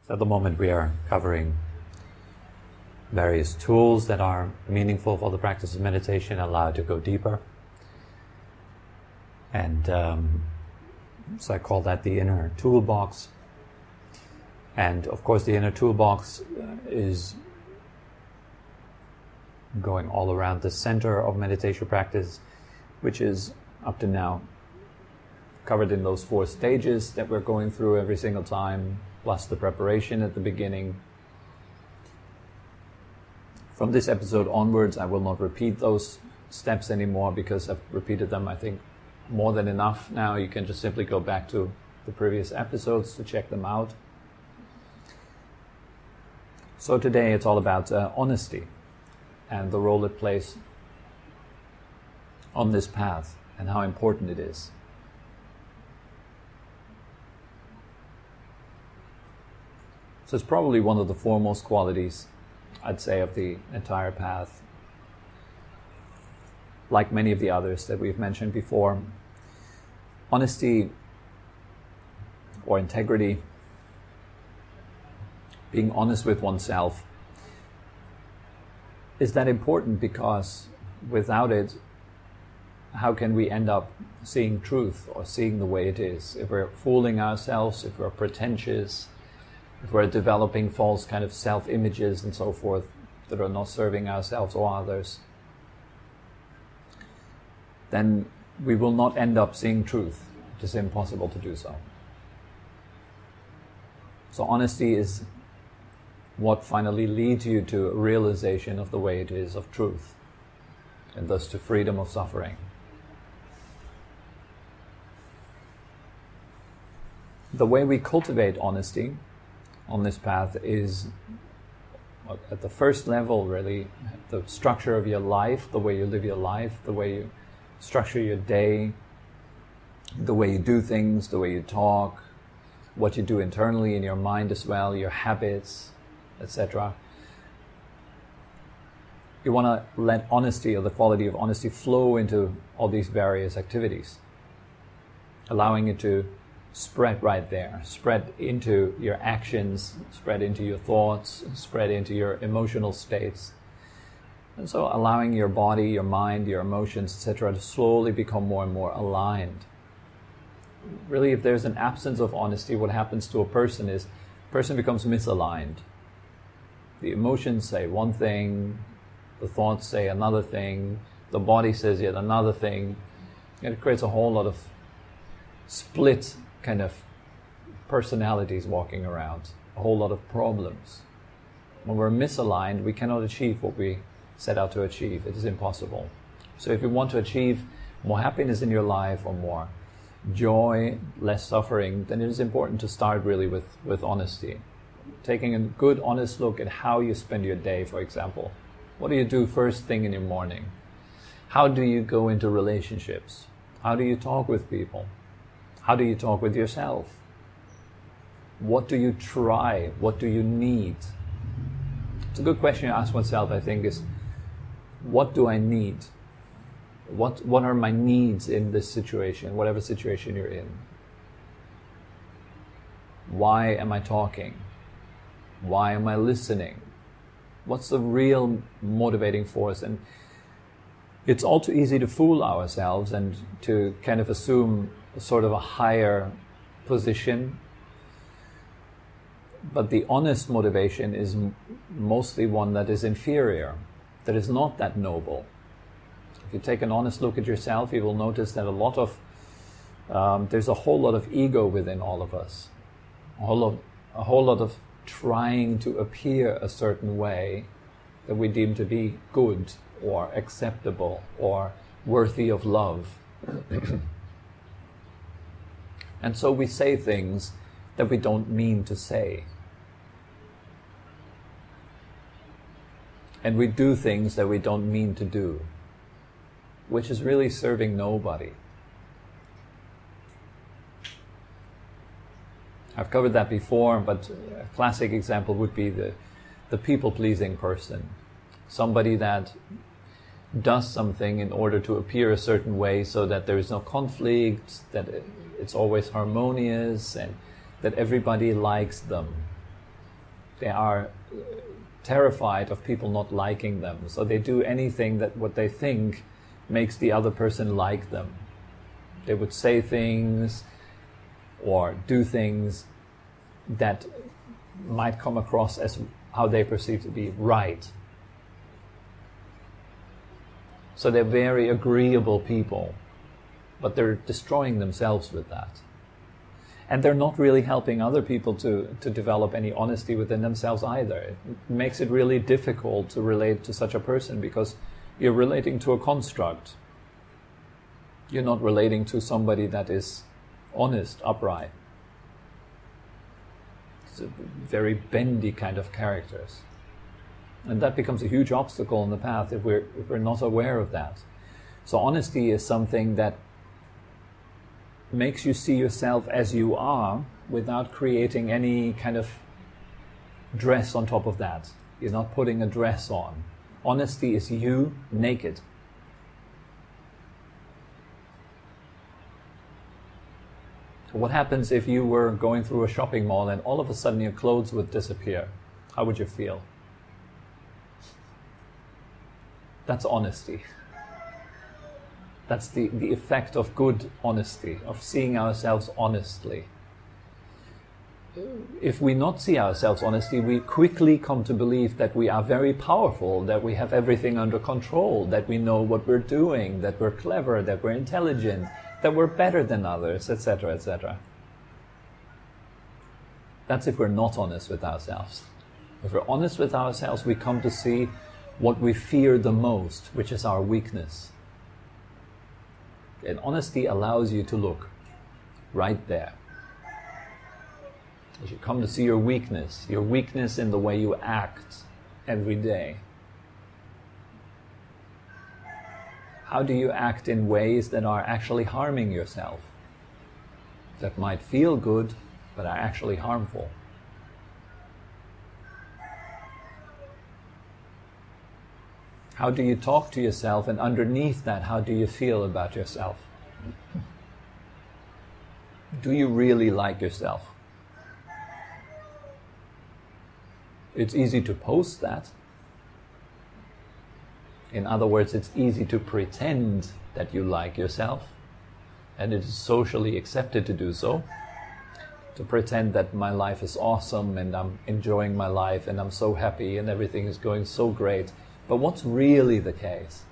At the moment we are covering various tools that are meaningful for the practice of meditation, allow it to go deeper. And so I call that the inner toolbox. And of course the inner toolbox is going all around the center of meditation practice, which is up to now covered in those 4 stages that we're going through every single time, plus the preparation at the beginning. From this episode onwards, I will not repeat those steps anymore because I've repeated them, I think, more than enough now. You can just simply go back to the previous episodes to check them out. So today it's all about honesty and the role it plays on this path and how important it is. So it's probably one of the foremost qualities, I'd say, of the entire path. Like many of the others that we've mentioned before, honesty or integrity, being honest with oneself, is that important because without it, how can we end up seeing truth or seeing the way it is? If we're fooling ourselves, if we're pretentious, if we're developing false kind of self-images and so forth that are not serving ourselves or others, then we will not end up seeing truth. It is impossible to do so. So honesty is what finally leads you to a realization of the way it is of truth, and thus to freedom of suffering. The way we cultivate honesty on this path is, at the first level, really, the structure of your life, the way you live your life, the way you structure your day, the way you do things, the way you talk, what you do internally in your mind as well, your habits, etc. You want to let honesty, or the quality of honesty, flow into all these various activities, allowing it to spread right there, spread into your actions, spread into your thoughts, spread into your emotional states. And so allowing your body, your mind, your emotions, etc. to slowly become more and more aligned. Really, if there's an absence of honesty, what happens to a person is a person becomes misaligned. The emotions say one thing, the thoughts say another thing, the body says yet another thing, and it creates a whole lot of split kind of personalities walking around, a whole lot of problems. When we're misaligned, we cannot achieve what we set out to achieve. It is impossible. So if you want to achieve more happiness in your life, or more joy, less suffering, then it is important to start really with honesty. Taking a good, honest look at how you spend your day, for example. What do you do first thing in your morning? How do you go into relationships? How do you talk with people? How do you talk with yourself? What do you try? What do you need? It's a good question to ask oneself, I think, is what do I need? What are my needs in this situation, whatever situation you're in? Why am I talking? Why am I listening? What's the real motivating force? And it's all too easy to fool ourselves and to kind of assume sort of a higher position. But the honest motivation is mostly one that is inferior, that is not that noble. If you take an honest look at yourself, you will notice that there's a whole lot of ego within all of us. A whole lot of trying to appear a certain way that we deem to be good or acceptable or worthy of love. And so we say things that we don't mean to say. And we do things that we don't mean to do, which is really serving nobody. I've covered that before, but a classic example would be the people-pleasing person. Somebody that does something in order to appear a certain way so that there is no conflict, that it's always harmonious, and that everybody likes them. They are terrified of people not liking them, so they do anything that what they think makes the other person like them. They would say things or do things that might come across as how they perceive to be right. So they're very agreeable people, but they're destroying themselves with that. And they're not really helping other people to develop any honesty within themselves either. It makes it really difficult to relate to such a person because you're relating to a construct. You're not relating to somebody that is honest, upright. It's a very bendy kind of characters. And that becomes a huge obstacle in the path if we're not aware of that. So honesty is something that makes you see yourself as you are without creating any kind of dress on top of that. You're not putting a dress on. Honesty is you naked. What happens if you were going through a shopping mall and all of a sudden your clothes would disappear? How would you feel? That's honesty. That's the effect of good honesty, of seeing ourselves honestly. If we not see ourselves honestly, we quickly come to believe that we are very powerful, that we have everything under control, that we know what we're doing, that we're clever, that we're intelligent, that we're better than others, etc., etc. That's if we're not honest with ourselves. If we're honest with ourselves, we come to see what we fear the most, which is our weakness. And honesty allows you to look right there. As you come to see your weakness in the way you act every day. How do you act in ways that are actually harming yourself? That might feel good, but are actually harmful. How do you talk to yourself, and underneath that, how do you feel about yourself? Do you really like yourself? It's easy to post that. In other words, it's easy to pretend that you like yourself, and it is socially accepted to do so. To pretend that my life is awesome, and I'm enjoying my life, and I'm so happy, and everything is going so great. But what's really the case?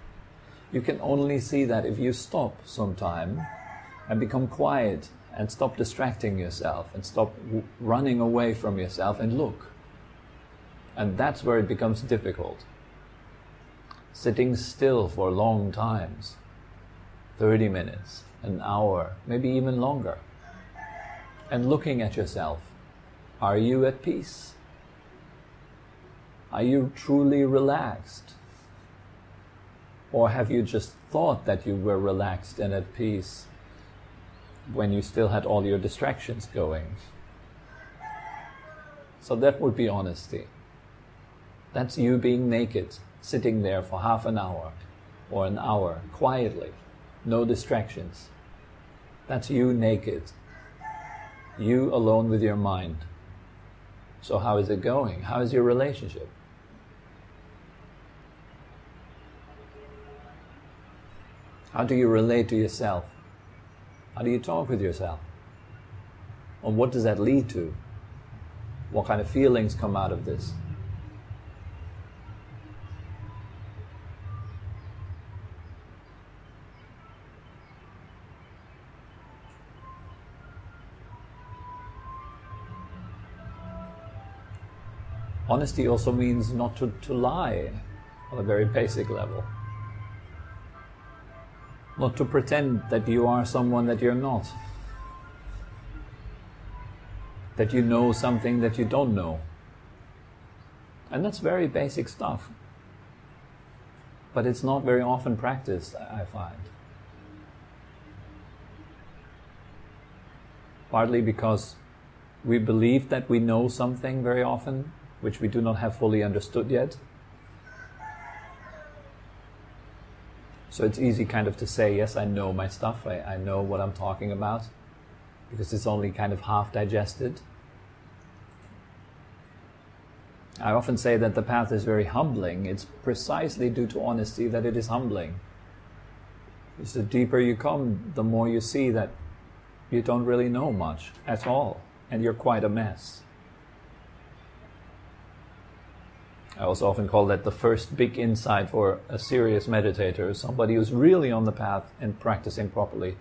You can only see that if you stop sometime and become quiet and stop distracting yourself and stop running away from yourself and look. And that's where it becomes difficult. Sitting still for long times, 30 minutes, an hour, maybe even longer, and looking at yourself. Are you at peace? Are you truly relaxed? Or have you just thought that you were relaxed and at peace when you still had all your distractions going? So that would be honesty. That's you being naked, sitting there for half an hour or an hour, quietly, no distractions. That's you naked. You alone with your mind. So how is it going? How is your relationship? How do you relate to yourself? How do you talk with yourself? And what does that lead to? What kind of feelings come out of this? Honesty also means not to lie on a very basic level. Not to pretend that you are someone that you're not. That you know something that you don't know. And that's very basic stuff. But it's not very often practiced, I find. Partly because we believe that we know something very often, which we do not have fully understood yet. So it's easy kind of to say, yes, I know my stuff, I know what I'm talking about, because it's only kind of half digested. I often say that the path is very humbling. It's precisely due to honesty that it is humbling. Because the deeper you come, the more you see that you don't really know much at all, and you're quite a mess. I also often call that the first big insight for a serious meditator, somebody who's really on the path and practicing properly.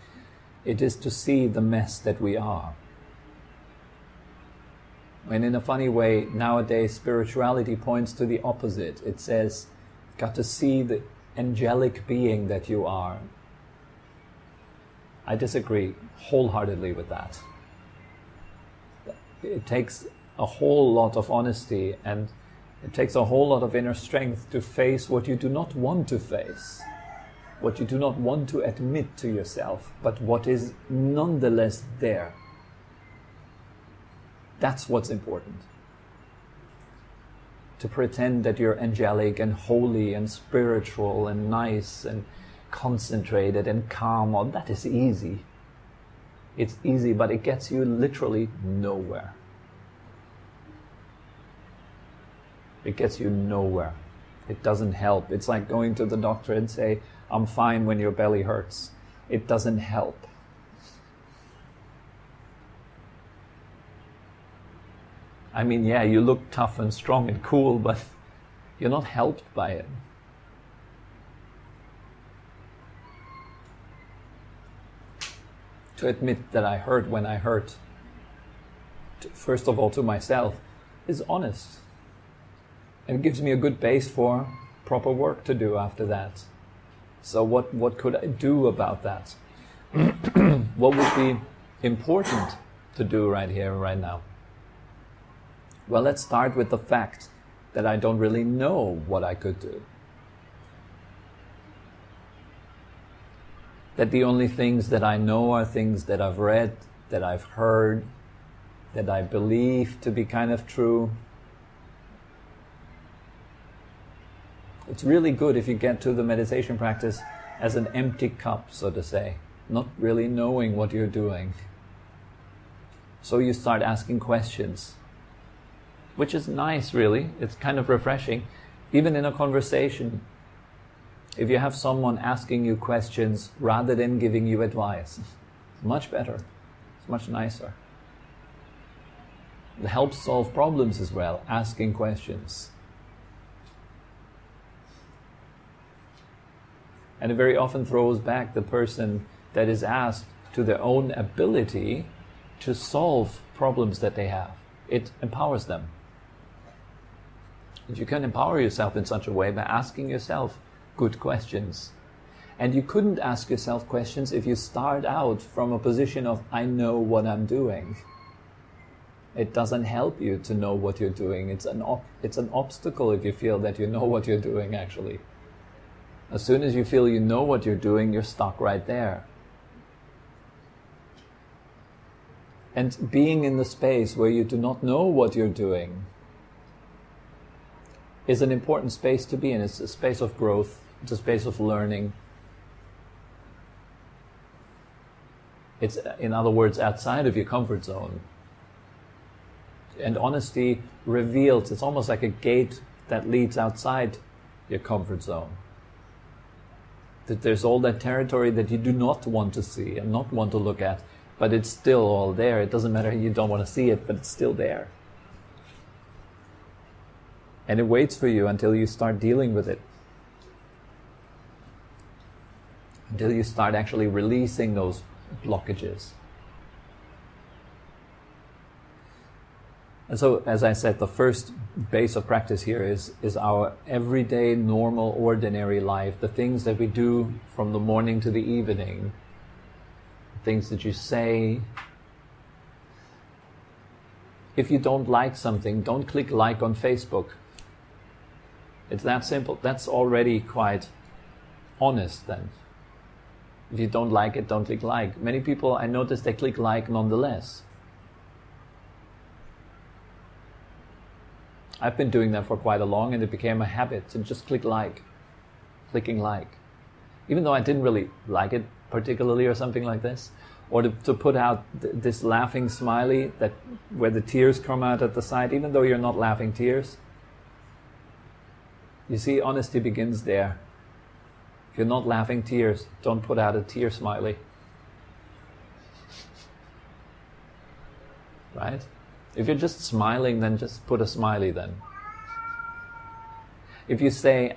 It is to see the mess that we are. And in a funny way, nowadays spirituality points to the opposite. It says, you've got to see the angelic being that you are. I disagree wholeheartedly with that. It takes a whole lot of honesty, and it takes a whole lot of inner strength to face what you do not want to face, what you do not want to admit to yourself, but what is nonetheless there. That's what's important. To pretend that you're angelic and holy and spiritual and nice and concentrated and calm, well, that is easy. It's easy, but it gets you literally nowhere. It gets you nowhere. It doesn't help. It's like going to the doctor and say, I'm fine when your belly hurts. It doesn't help. I mean, yeah, you look tough and strong and cool, but you're not helped by it. To admit that I hurt when I hurt, first of all to myself, is honest. And it gives me a good base for proper work to do after that. So what could I do about that? What would be important to do right here, right now? Well, let's start with the fact that I don't really know what I could do. That the only things that I know are things that I've read, that I've heard, that I believe to be kind of true. It's really good if you get to the meditation practice as an empty cup, so to say, not really knowing what you're doing. So you start asking questions, which is nice, really. It's kind of refreshing. Even in a conversation, if you have someone asking you questions rather than giving you advice, it's much better. It's much nicer. It helps solve problems as well, asking questions. And it very often throws back the person that is asked to their own ability to solve problems that they have. It empowers them. And you can empower yourself in such a way by asking yourself good questions. And you couldn't ask yourself questions if you start out from a position of, I know what I'm doing. It doesn't help you to know what you're doing. It's an obstacle if you feel that you know what you're doing, actually. As soon as you feel you know what you're doing, you're stuck right there. And being in the space where you do not know what you're doing is an important space to be in. It's a space of growth. It's a space of learning. It's, in other words, outside of your comfort zone. And honesty reveals, it's almost like a gate that leads outside your comfort zone. That there's all that territory that you do not want to see and not want to look at, but it's still all there. It doesn't matter, you don't want to see it, but it's still there. And it waits for you until you start dealing with it. Until you start actually releasing those blockages. And so, as I said, the first base of practice here is our everyday, normal, ordinary life. The things that we do from the morning to the evening. The things that you say. If you don't like something, don't click like on Facebook. It's that simple. That's already quite honest then. If you don't like it, don't click like. Many people, I notice, they click like nonetheless. I've been doing that for quite a long, and it became a habit to just click like. Clicking like. Even though I didn't really like it particularly or something like this. Or to put out this laughing smiley that where the tears come out at the side, even though you're not laughing tears. You see, honesty begins there. If you're not laughing tears, don't put out a tear smiley. Right? If you're just smiling, then just put a smiley then. If you say,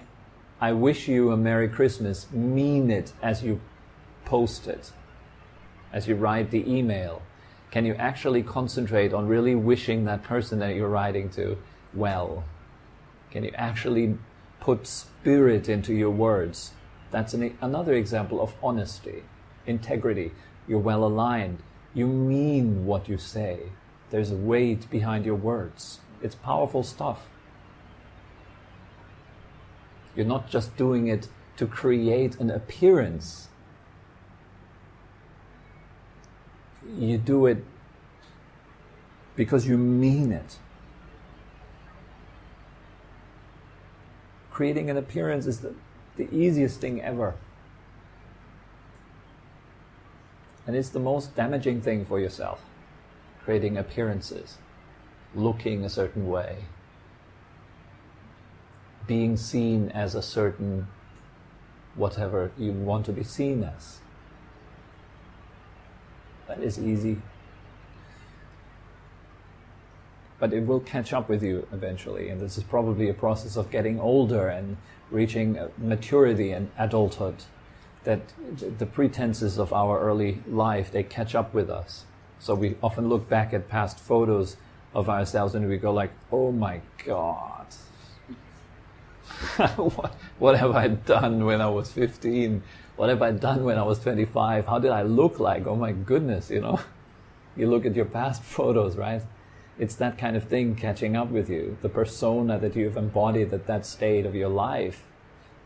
I wish you a Merry Christmas, mean it as you post it, as you write the email. Can you actually concentrate on really wishing that person that you're writing to well? Can you actually put spirit into your words? That's another example of honesty, integrity. You're well aligned. You mean what you say. There's weight behind your words. It's powerful stuff. You're not just doing it to create an appearance. You do it because you mean it. Creating an appearance is the easiest thing ever. And it's the most damaging thing for yourself. Creating appearances. Looking a certain way. Being seen as a certain whatever you want to be seen as. That is easy. But it will catch up with you eventually, and this is probably a process of getting older and reaching maturity and adulthood, that the pretenses of our early life, they catch up with us. So we often look back at past photos of ourselves and we go like, oh my God, what have I done when I was 15? What have I done when I was 25? How did I look like? Oh my goodness, you know. You look at your past photos, right? It's that kind of thing catching up with you. The persona that you've embodied at that state of your life,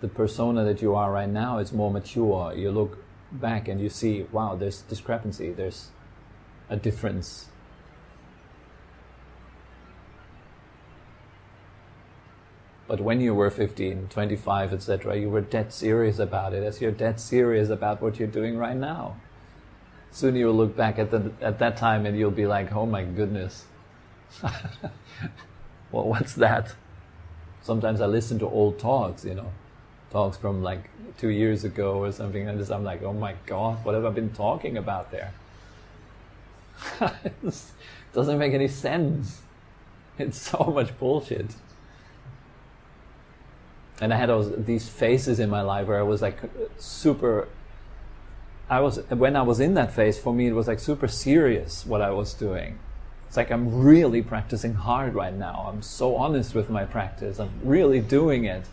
the persona that you are right now is more mature. You look back and you see, wow, there's discrepancy, there's a difference. But when you were 15, 25, etc., you were dead serious about it, as you're dead serious about what you're doing right now. Soon you'll look back at that time and you'll be like, oh my goodness. Well, what's that? Sometimes I listen to old talks, you know, talks from like 2 years ago or something like this. I'm like, oh my God, what have I been talking about there? It doesn't make any sense. It's so much bullshit. And I had these phases in my life where I was like when I was in that phase, for me it was like super serious what I was doing. It's like I'm really practicing hard right now. I'm so honest with my practice. I'm really doing it.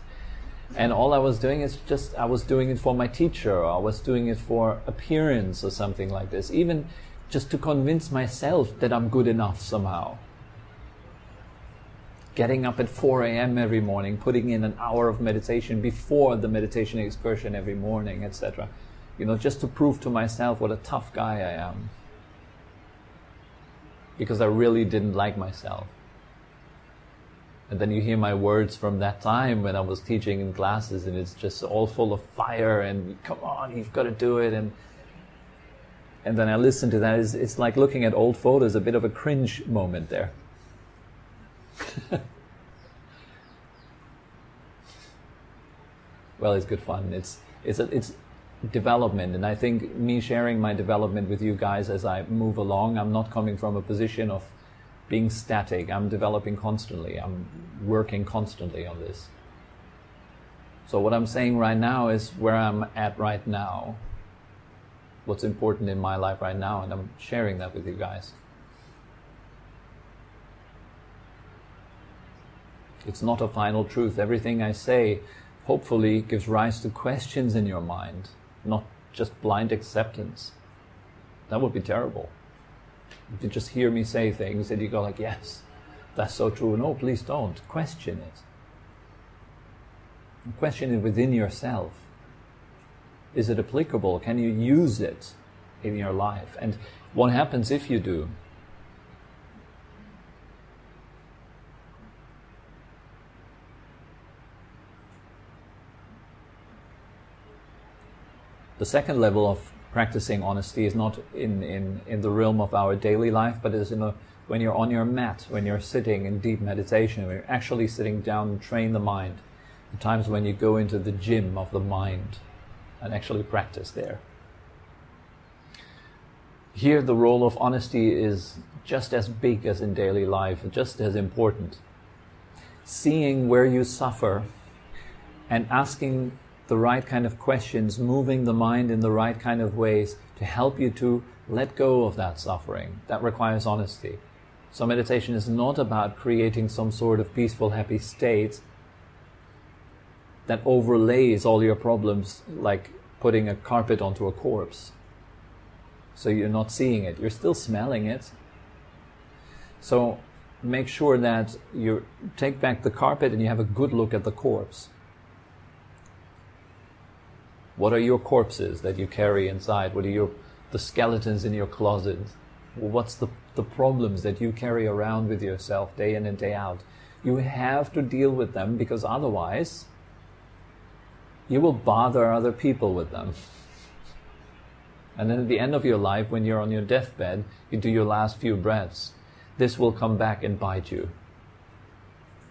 And all I was doing is just, I was doing it for my teacher, or I was doing it for appearance or something like this. Even just to convince myself that I'm good enough somehow. Getting up at 4 a.m. every morning, putting in an hour of meditation before the meditation excursion every morning, etc. You know, just to prove to myself what a tough guy I am. Because I really didn't like myself. And then you hear my words from that time when I was teaching in classes, and it's just all full of fire and come on, you've got to do it. And then I listen to that. It's like looking at old photos, a bit of a cringe moment there. Well, it's good fun. It's development, and I think me sharing my development with you guys as I move along, I'm not coming from a position of being static. I'm developing constantly. I'm working constantly on this. So what I'm saying right now is where I'm at right now, what's important in my life right now, and I'm sharing that with you guys. It's not a final truth. Everything I say hopefully gives rise to questions in your mind, not just blind acceptance. That would be terrible. If you just hear me say things and you go like, yes, that's so true. No, please don't. Question it. Question it within yourself. Is it applicable? Can you use it in your life? And what happens if you do? The second level of practicing honesty is not in the realm of our daily life, but is when you're on your mat, when you're sitting in deep meditation, when you're actually sitting down and train the mind the times when you go into the gym of the mind and actually practice there. Here the role of honesty is just as big as in daily life, just as important. Seeing where you suffer and asking the right kind of questions, moving the mind in the right kind of ways to help you to let go of that suffering. That requires honesty. So meditation is not about creating some sort of peaceful, happy state that overlays all your problems, like putting a carpet onto a corpse. So you're not seeing it, you're still smelling it. So make sure that you take back the carpet and you have a good look at the corpse. What are your corpses that you carry inside? What are the skeletons in your closet? What's the problems that you carry around with yourself day in and day out? You have to deal with them, because otherwise you will bother other people with them. And then at the end of your life, when you're on your deathbed, you do your last few breaths, this will come back and bite you.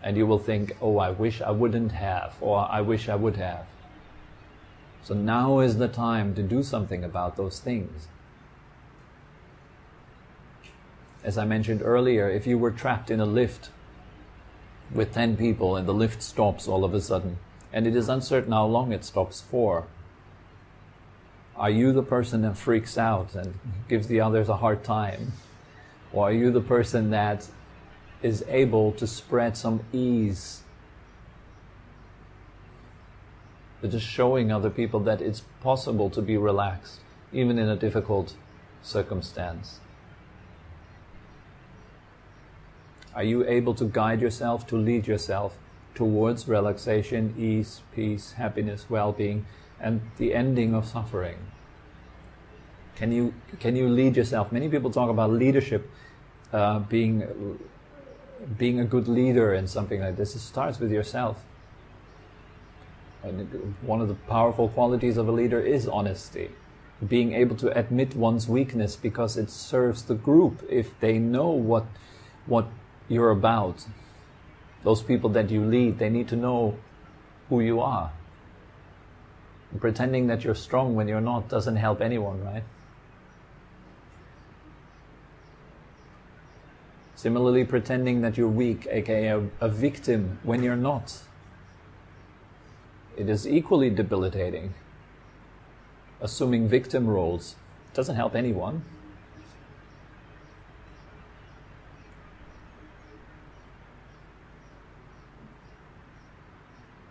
And you will think, oh, I wish I wouldn't have, or I wish I would have. So now is the time to do something about those things. As I mentioned earlier, if you were trapped in a lift with 10 people and the lift stops all of a sudden, and it is uncertain how long it stops for, are you the person that freaks out and gives the others a hard time? Or are you the person that is able to spread some ease? But just showing other people that it's possible to be relaxed, even in a difficult circumstance. Are you able to guide yourself, to lead yourself towards relaxation, ease, peace, happiness, well-being, and the ending of suffering? Can you lead yourself? Many people talk about leadership, being a good leader in something like this. It starts with yourself. And one of the powerful qualities of a leader is honesty. Being able to admit one's weakness, because it serves the group. If they know what you're about, those people that you lead, they need to know who you are. And pretending that you're strong when you're not doesn't help anyone, right? Similarly, pretending that you're weak, aka a victim, when you're not, it is equally debilitating. Assuming victim roles doesn't help anyone.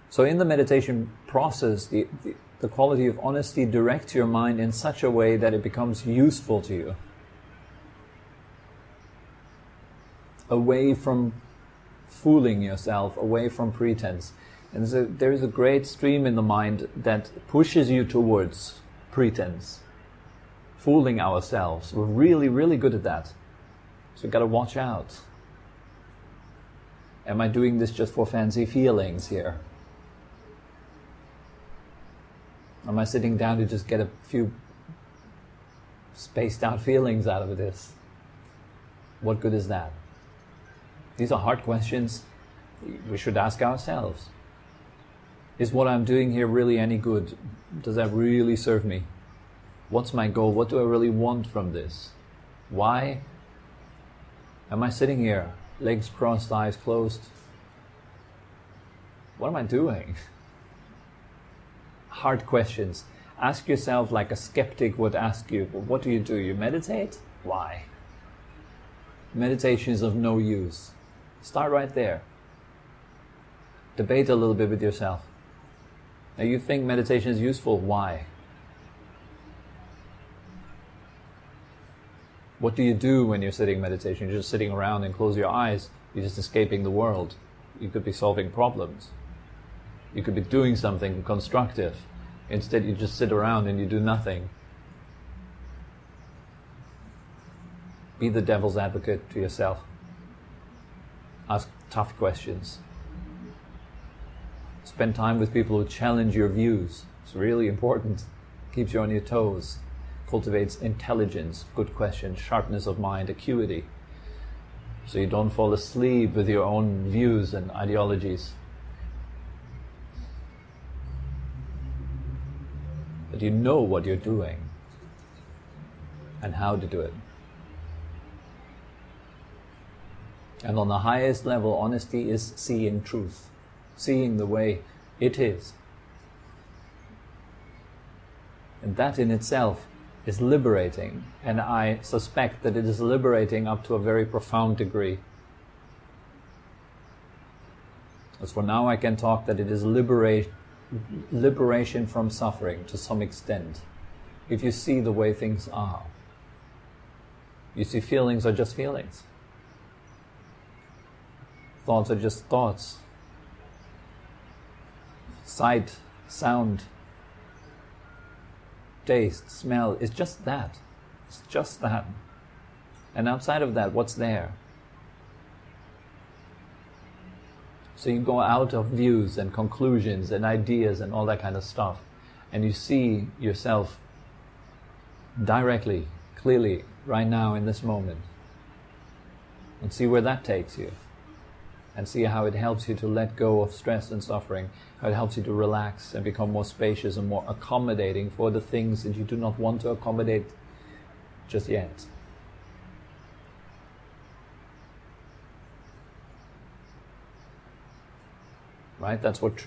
So in the meditation process, the quality of honesty directs your mind in such a way that it becomes useful to you. Away from fooling yourself, away from pretense. And there is a great stream in the mind that pushes you towards pretense, fooling ourselves. We're really, really good at that. So we've got to watch out. Am I doing this just for fancy feelings here? Am I sitting down to just get a few spaced out feelings out of this? What good is that? These are hard questions we should ask ourselves. Is what I'm doing here really any good? Does that really serve me? What's my goal? What do I really want from this? Why am I sitting here, legs crossed, eyes closed? What am I doing? Hard questions. Ask yourself like a skeptic would ask you, well, what do? You meditate? Why? Meditation is of no use. Start right there. Debate a little bit with yourself. Now you think meditation is useful, why? What do you do when you're sitting in meditation? You're just sitting around and close your eyes. You're just escaping the world. You could be solving problems. You could be doing something constructive. Instead you just sit around and you do nothing. Be the devil's advocate to yourself. Ask tough questions. Spend time with people who challenge your views. It's really important. Keeps you on your toes. Cultivates intelligence, good question, sharpness of mind, acuity. So you don't fall asleep with your own views and ideologies. but you know what you're doing and how to do it. And on the highest level, honesty is seeing truth, seeing the way it is. And that in itself is liberating, and I suspect that it is liberating up to a very profound degree. As for now, I can talk that it is liberation from suffering to some extent. If you see the way things are, you see feelings are just feelings. Thoughts are just thoughts. Sight, sound, taste, smell is just that. It's just that. And outside of that, what's there? So you go out of views and conclusions and ideas and all that kind of stuff, and you see yourself directly, clearly, right now in this moment. And see where that takes you. And see how it helps you to let go of stress and suffering, how it helps you to relax and become more spacious and more accommodating for the things that you do not want to accommodate just yet. Right? That's what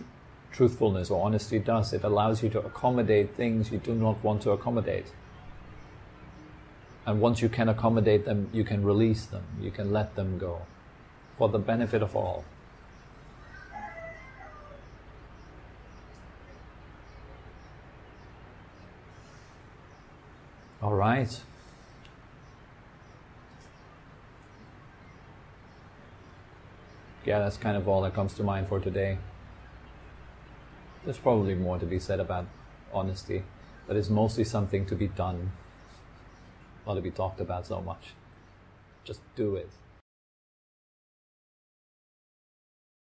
truthfulness or honesty does. It allows you to accommodate things you do not want to accommodate. And once you can accommodate them, you can release them, you can let them go, for the benefit of all. All right. Yeah, that's kind of all that comes to mind for today. There's probably more to be said about honesty, but it's mostly something to be done, not to be talked about so much. Just do it.